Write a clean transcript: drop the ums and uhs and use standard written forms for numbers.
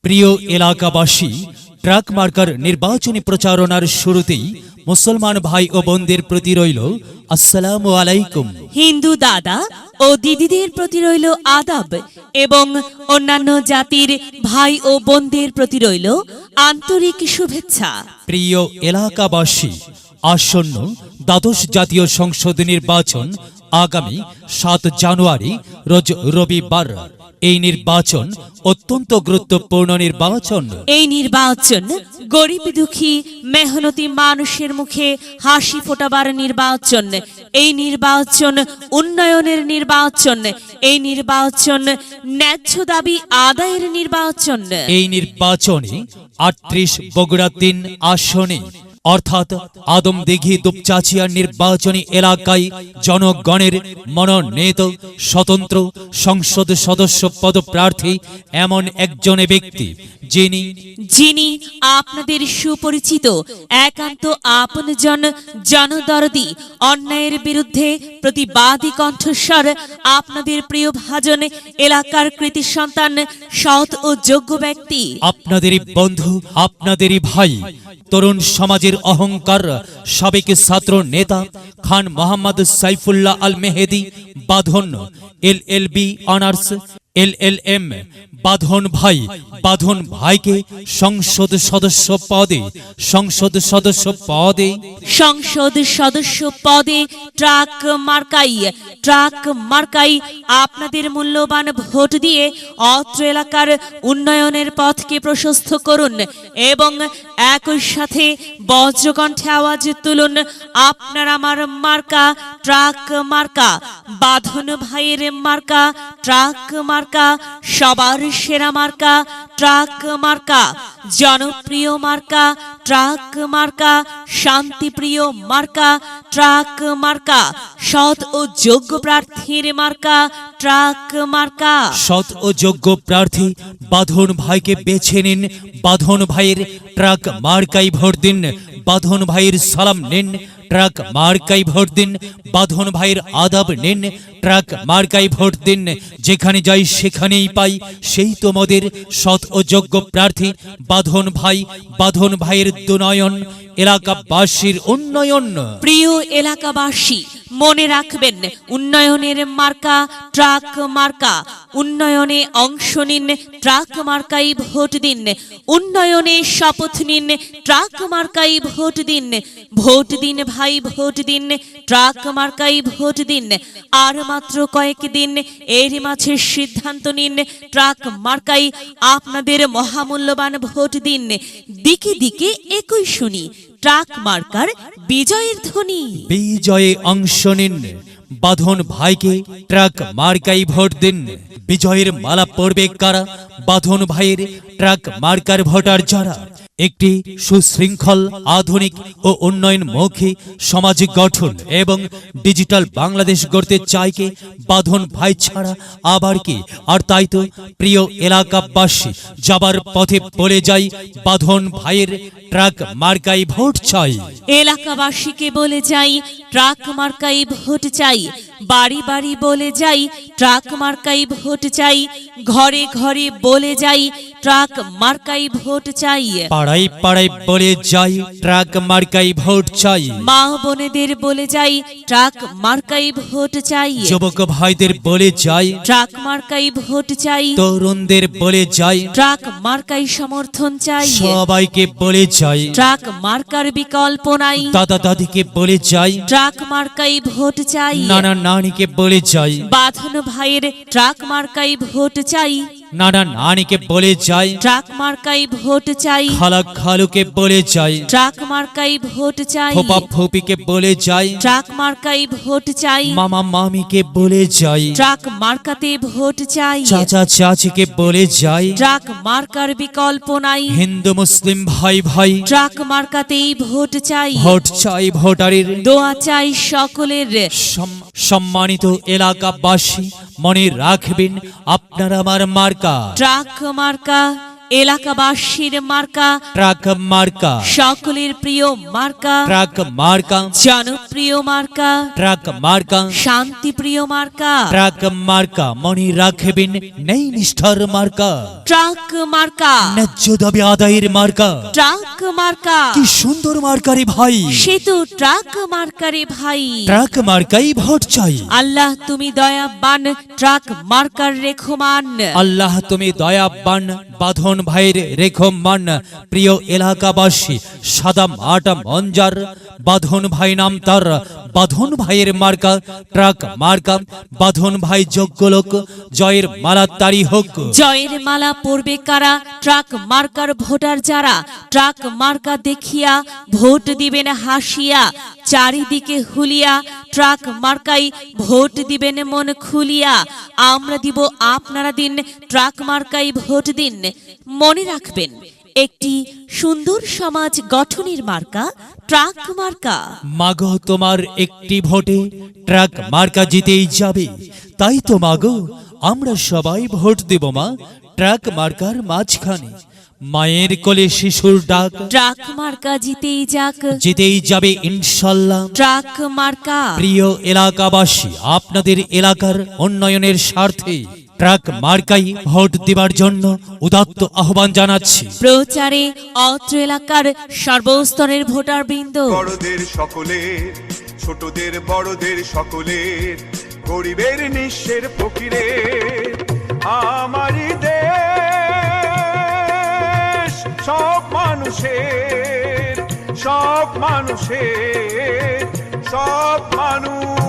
প্রিয় এলাকাবাসী, truck marker নির্বাচনী প্রচারণার শুরুতেই মুসলমান ভাই ও বোনদের প্রতি রইল আসসালামু আলাইকুম। হিন্দু দাদা ও দিদিদের প্রতি রইল আদাব এবং অন্যান্য জাতির ভাই ও বোনদের প্রতি রইল আন্তরিক শুভেচ্ছা। প্রিয় এলাকাবাসী, আসন্ন দ্বাদশ জাতীয় সংসদ নির্বাচন আগামী 7 জানুয়ারি রোজ রবিবার। এই নির্বাচন অত্যন্ত গুরুত্বপূর্ণ নির্বাচন। এই নির্বাচন গরিব দুঃখী মেহনতি মানুষের মুখে হাসি ফোটাবার নির্বাচন। এই নির্বাচন উন্নয়নের নির্বাচন। এই নির্বাচন ন্যায্য দাবি আদায়ের নির্বাচন। এই নির্বাচনে 38 বগুড়া 3 আসনে অর্থাৎ আদমদিঘি দুপচাচিয়া নির্বাচনী এলাকায় জনগণের মনোনীত স্বতন্ত্র সংসদ সদস্য পদপ্রার্থী এমন একজন ব্যক্তি যিনি আপনাদের সুপরিচিত একান্ত আপনজন, জনদরদি, অন্যায়ের বিরুদ্ধে প্রতিবাদী কণ্ঠস্বর, আপনাদের প্রিয় ভাজন, এলাকার কৃতি সন্তান, সৎ ও যোগ্য ব্যক্তি, আপনাদেরই বন্ধু, আপনাদেরই ভাই, তরুণ সমাজের অহংকার, সাবেক ছাত্র নেতা খান মোহাম্মদ সাইফুল্লাহ আল মেহেদি বাঁধন, LLB অনার্স, LLM বাঁধন ভাইকে সংসদ সদস্য পদে ট্রাক মার্কাই আপনাদের মূল্যবান ভোট দিয়ে অত্র এলাকার উন্নয়নের পথকে প্রশস্ত করুন এবং একই সাথে বজ্রকণ্ঠে আওয়াজ তুলুন, আপনার আমার মার্কা ট্রাক মার্কা, বাঁধন ভাইয়ের মার্কা ট্রাক মার্কা, সবার সেরা মার্কা ট্রাক মার্কা, জনপ্রিয় মার্কা ট্রাক মার্কা, শান্তিপ্রিয় মার্কা ট্রাক মার্কা, সৎ ও যোগ্য প্রার্থীর মার্কা ট্রাক মার্কা। সৎ ও যোগ্য প্রার্থী বাঁধন ভাইকে বেছে নিন। বাঁধন ভাইয়ের ট্রাক মার্কাই ভোট দিন। বাঁধন ভাইয়ের সালাম নিন, ট্রাক মার্কাই ভোট দিন। বাঁধন ভাইয়ের আদাব নিন, ট্রাক মার্কাই ভোট দিন। যেখানে যাই সেখানেই পাই সেই তোমাদের সৎ ও যোগ্য প্রার্থী বাঁধন ভাইয়ের দুনয়ন, এলাকাবাসীর উন্নয়ন। প্রিয় এলাকাবাসী, মনে রাখবেন, উন্নয়নের মার্কা ট্রাক মার্কা। উন্নয়নে অংশ নিন, ট্রাক মার্কাই ভোট দিন। উন্নয়নে শপথ নিন, ট্রাক মার্কাই ভোট দিন। ভোট দিন ভাই, ভোট দিন, ট্রাক মার্কাই ভোট দিন। আর মাত্র কয়েকদিন, এর মাঝে সিদ্ধান্ত নিন, ট্রাক মার্কাই আপনাদের মহামূল্যবান ভোট দিন। দিকে দিকে একই শুনি, ট্রাক মার্কার বিজয়ের ধ্বনি। বিজয়ে অংশ নিন, বাঁধন ভাইকে ট্রাক মার্কাই ভোট দিন। বিজয়ের মালা পড়বে কারা? বাঁধন ভাইয়ের ট্রাক মার্কার ভোটার যারা একটি সুশৃঙ্খল, আধুনিক ও উন্নয়নমুখী সমাজ গঠন এবং ডিজিটাল বাংলাদেশ গড়তে চায় কে? বাঁধন ভাই ছাড়া আবার কি? আর তাই তো প্রিয় এলাকাবাসী, যাবার পথে বলে যাই, বাঁধন ভাইয়ের ট্রাক মার্কাই ভোট চাই। এলাকাবাসীকে বলে যাই, ট্রাক মার্কাই ভোট চাই। বাড়ি বাড়ি বলে যাই, ট্রাক মার্কাই ভোট চাই। ঘরে ঘরে বলে যাই, ট্রাক মার্কাই ভোট চাই। পাড়ায় পাড়ায় বলে যাই, ট্রাক মার্কাই ভোট চাই। মা বোনেদের বলে যাই, ট্রাক মার্কাই ভোট চাই। যুবক ভাইদের বলে যাই, ট্রাক মার্কাই ভোট চাই। তরুণদের বলে যাই, ট্রাক মার্কাই সমর্থন চাই। সবাইকে বলে যাই, ট্রাক মার্কার বিকল্প নাই। দাদা দাদিকে বলে যাই, ট্রাক মার্কাই ভোট চাই। নানা নানিকে বলে যাই, বাঁধন ভাইয়ের ট্রাক মার্কাই ভোট চাই। নানা নানিকে বলে যাই, ট্রাক মার্কাই ভোট চাই। খালা খালুকে বলে যাই, ট্রাক মার্কাই ভোট চাই। ফোপা ফোপিকে বলে যাই, ট্রাক মার্কাই ভোট চাই। মামা মামিকে বলে যাই, ট্রাক মার্কাতে ভোট চাই। চাচা চাচিকে বলে যাই, ট্রাক মার্কার বিকল্প নাই। হিন্দু মুসলিম ভাই ট্রাক মার্কাতেই ভোট চাই। ভোট চাই ভোটারের, দোয়া চাই সকলের। সম্মানিত এলাকাবাসী, মনে রাখবেন, আপনার আমার মার্কা ট্রাক মার্কা, এলাকাবাসীর মার্কা ট্রাক মার্কা, সকলের প্রিয় মার্কা ট্রাক মার্কা, জনপ্রিয় মার্কা ট্রাক মার্কা, শান্তিপ্রিয় মার্কা ট্রাক মার্কা। মনে রাখবেন, নেই নিষ্ঠার মার্কা, ট্রাক মার্কা ন্যায্য দাবি আদায়ের মার্কা। ট্রাক মার্কা কি সুন্দর মার্কারি ভাই, সে তো ট্রাক মার্কারে ভাই। ট্রাক মার্কাই ভোট চাই। আল্লাহ তুমি দয়াবান, ট্রাক মার্কার রেখমান। আল্লাহ তুমি দয়াবান, বাঁধন ভাইয়ের রেখমান। প্রিয় এলাকাবাসী, সাদা মাটা মঞ্জার, বাঁধন ভাই নাম তার। বাঁধন ভাইয়ের মার্কা ট্রাক মার্কা। বাঁধন ভাই যোগ্য লোক, জয়ের মালা তারি হোক। জয়ের মালা পড়বে কারা? ট্রাক মার্কার ভোটার যারা। ট্রাক মার্কা দেখিয়া ভোট দিবেন হাসিয়া, চারিদিকে হুলিয়া। ট্রাক মার্কাই ভোট দিবেন মন খুলিয়া। আমরা দিব, আপনারা দিন, ট্রাক মার্কাই ভোট দিন। মনে রাখবেন, একটি সুন্দর সমাজ গঠনের মার্কা ট্রাক মার্কা। মাগো তোমার একটি ভোটে ট্রাক মার্কা জিতেই যাবে। তাই তো মাগো, আমরা সবাই ভোট দেব মা ট্রাক মার্কার মাঝখানে। মায়ের কোলে শিশুর ডাক, ট্রাক মার্কা জিতেই যাক, জিতেই যাবে ইনশাল্লাহ। ট্রাক মার্কা। প্রিয় এলাকাবাসী, আপনাদের এলাকার উন্নয়নের স্বার্থে ট্রাক মার্কাই ভোট দেবার জন্য উদাত্ত আহ্বান জানাচ্ছি। প্রচারে অত্র এলাকার সর্বস্তরের ভোটার বৃন্দ, বড়দের সকলের, ছোটদের বড়দের সকলের, গরিবের নিঃস্বের ফকিরের, আমারই দেশ সব মানুষের, সব মানুষের, সব মানুষ